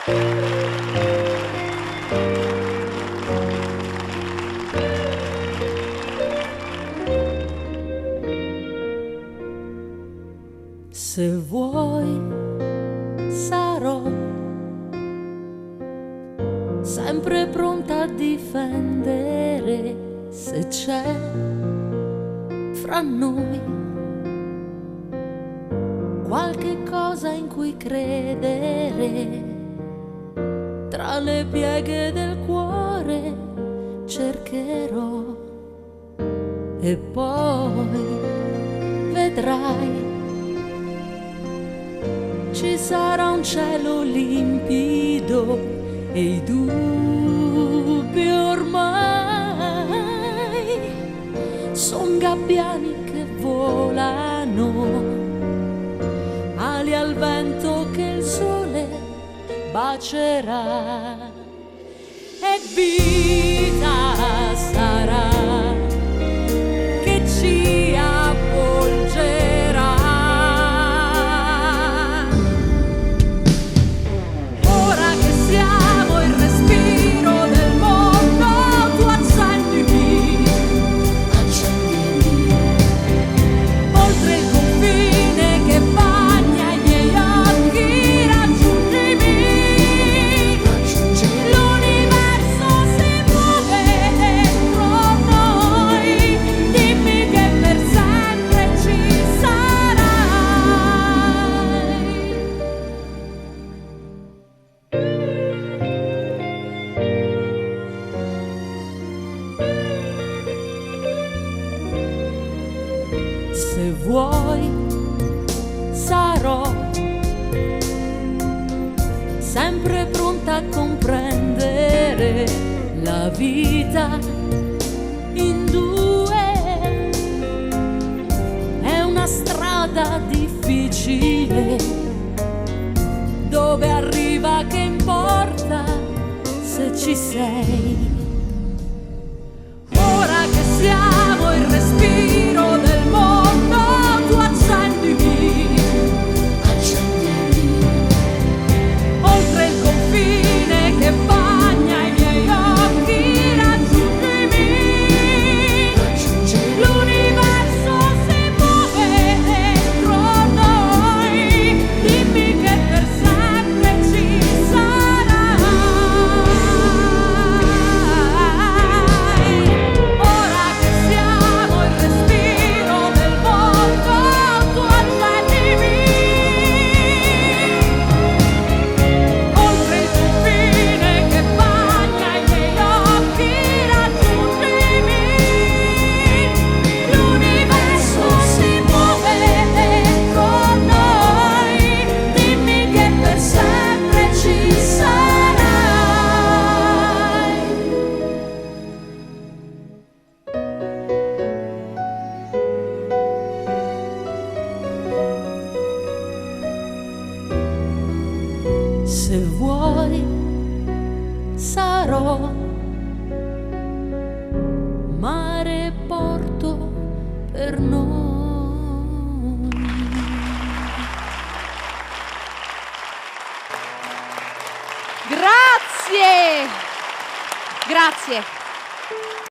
Se vuoi sarò sempre pronta a difendere se c'è fra noi qualche cosa in cui credere. Tra le pieghe del cuore cercherò e poi vedrai. Ci sarà un cielo limpido e i dubbi ormai son gabbiani che volano, ali al vento che il sole bacerà e vita sarà che ci avvolgerà. Se vuoi sarò sempre pronta a comprendere la vita in due. È una strada difficile, dove arriva che importa se ci sei. Ora che siamo il respiro del mondo, tu accendimi, oltre il confine che bagna i miei occhi, raggiungimi. L'universo si muove dentro noi, dimmi che per sempre ci sarai. Ora che siamo il respiro del mondo, tu accendimi, oltre il confine che bagna i miei occhi, raggiungimi. L'universo si muove dentro noi, dimmi che per sempre ci sarai. Se vuoi sarò mare e porto per noi. Grazie! Grazie.